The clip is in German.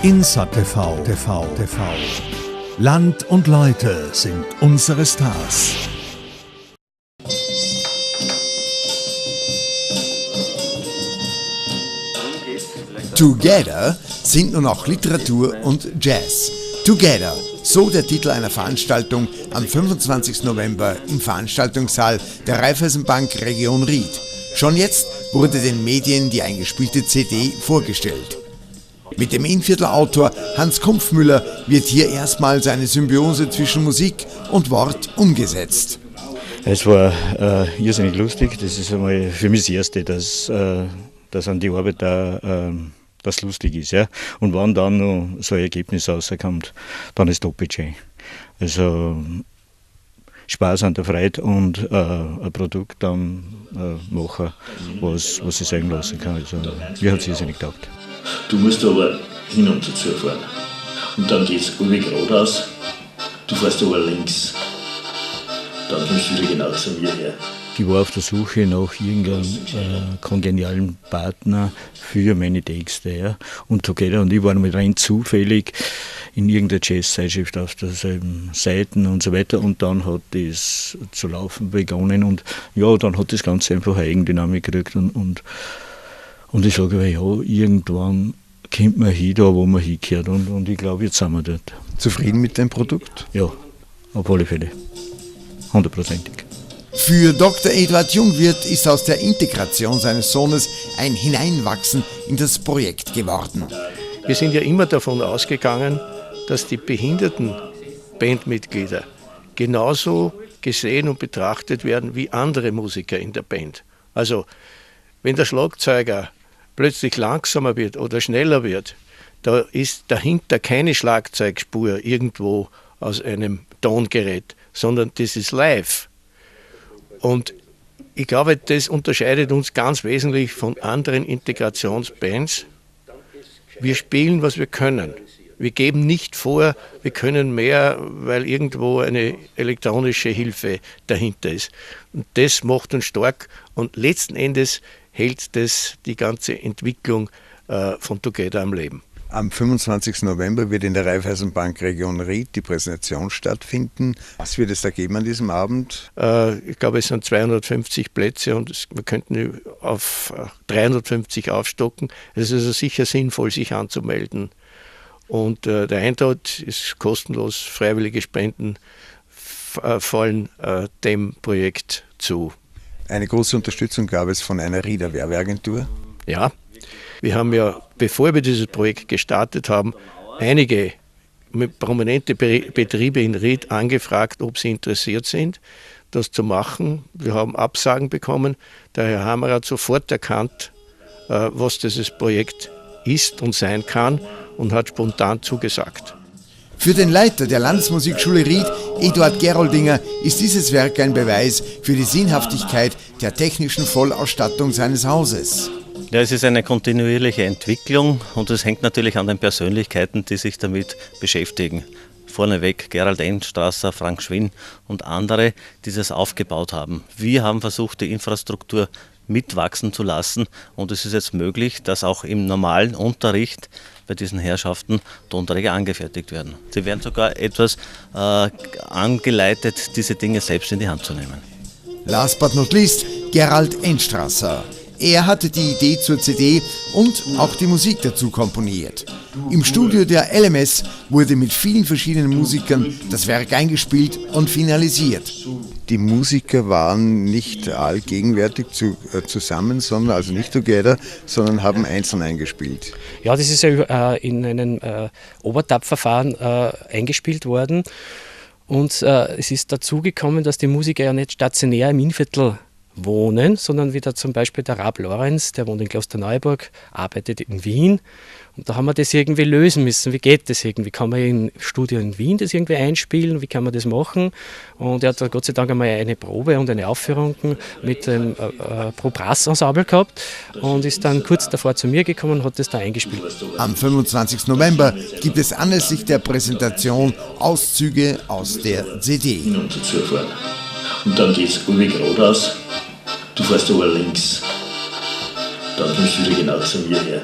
Insa TV. Land und Leute sind unsere Stars. Together sind nun auch Literatur und Jazz. Together, so der Titel einer Veranstaltung am 25. November im Veranstaltungssaal der Raiffeisenbank Region Ried. Schon jetzt wurde den Medien die eingespielte CD vorgestellt. Mit dem Innviertel-Autor Hans Kumpfmüller wird hier erstmals eine Symbiose zwischen Musik und Wort umgesetzt. Es war irrsinnig lustig. Das ist einmal für mich das Erste, dass an die Arbeit da das lustig ist. Ja? Und wenn dann noch so ein Ergebnis rauskommt, dann ist es doppelt schön. Also Spaß an der Freude und ein Produkt dann machen, was ich sagen lassen kann. Also mir hat es irrsinnig getaugt. Du musst aber hin und dazu fahren. Und dann geht es geradeaus, du fährst aber links. Dann kommst du wieder genau zu mir her. Ich war auf der Suche nach irgendeinem kongenialen Partner für meine Texte. Ja. Und Together und ich waren mit rein zufällig in irgendeiner Jazzzeitschrift auf derselben Seiten und so weiter. Und dann hat das zu laufen begonnen. Und ja, dann hat das Ganze einfach eine Eigendynamik gekriegt. Und ich sage, ja, irgendwann kommt man hin, da wo man hingehört. Und ich glaube, jetzt sind wir dort. Zufrieden mit dem Produkt? Ja, auf alle Fälle. 100%. Für Dr. Eduard Jungwirth ist aus der Integration seines Sohnes ein Hineinwachsen in das Projekt geworden. Wir sind ja immer davon ausgegangen, dass die behinderten Bandmitglieder genauso gesehen und betrachtet werden wie andere Musiker in der Band. Also, wenn der Schlagzeuger plötzlich langsamer wird oder schneller wird, da ist dahinter keine Schlagzeugspur irgendwo aus einem Tongerät, sondern das ist live. Und ich glaube, das unterscheidet uns ganz wesentlich von anderen Integrationsbands. Wir spielen, was wir können. Wir geben nicht vor, wir können mehr, weil irgendwo eine elektronische Hilfe dahinter ist. Und das macht uns stark und letzten Endes hält das die ganze Entwicklung von Together am Leben. Am 25. November wird in der Raiffeisenbank Region Ried die Präsentation stattfinden. Was wird es da geben an diesem Abend? Ich glaube, es sind 250 Plätze und wir könnten auf 350 aufstocken. Es ist also sicher sinnvoll, sich anzumelden. Und der Eintritt ist kostenlos, freiwillige Spenden fallen dem Projekt zu. Eine große Unterstützung gab es von einer Rieder Werbeagentur? Ja. Wir haben ja, bevor wir dieses Projekt gestartet haben, einige prominente Betriebe in Ried angefragt, ob sie interessiert sind, das zu machen. Wir haben Absagen bekommen. Der Herr Hammer hat sofort erkannt, was dieses Projekt ist und sein kann und hat spontan zugesagt. Für den Leiter der Landesmusikschule Ried, Eduard Geroldinger, ist dieses Werk ein Beweis für die Sinnhaftigkeit der technischen Vollausstattung seines Hauses. Ja, es ist eine kontinuierliche Entwicklung und es hängt natürlich an den Persönlichkeiten, die sich damit beschäftigen. Vorneweg Gerald Enstrasser, Frank Schwinn und andere, die das aufgebaut haben. Wir haben versucht, die Infrastruktur mitwachsen zu lassen und es ist jetzt möglich, dass auch im normalen Unterricht bei diesen Herrschaften Tonträger angefertigt werden. Sie werden sogar etwas angeleitet, diese Dinge selbst in die Hand zu nehmen. Last but not least, Gerald Enstrasser. Er hatte die Idee zur CD und auch die Musik dazu komponiert. Im Studio der LMS wurde mit vielen verschiedenen Musikern das Werk eingespielt und finalisiert. Die Musiker waren nicht allgegenwärtig zusammen, sondern also nicht together, sondern haben einzeln eingespielt. Ja, das ist ja in einem Overtap-Verfahren eingespielt worden. Und es ist dazu gekommen, dass die Musiker ja nicht stationär im Innviertel wohnen, sondern wie da zum Beispiel der Rab Lorenz, der wohnt in Klosterneuburg, arbeitet in Wien. Und da haben wir das irgendwie lösen müssen. Wie geht das irgendwie? Kann man im Studio in Wien das irgendwie einspielen? Wie kann man das machen? Und er hat da Gott sei Dank einmal eine Probe und eine Aufführung mit dem Pro Brass Ensemble gehabt und ist dann kurz davor zu mir gekommen und hat das da eingespielt. Am 25. November gibt es anlässlich der Präsentation Auszüge aus der CD. Und dann geht es geradeaus, du fährst aber links. Dann kommst du wieder genau zu mir her.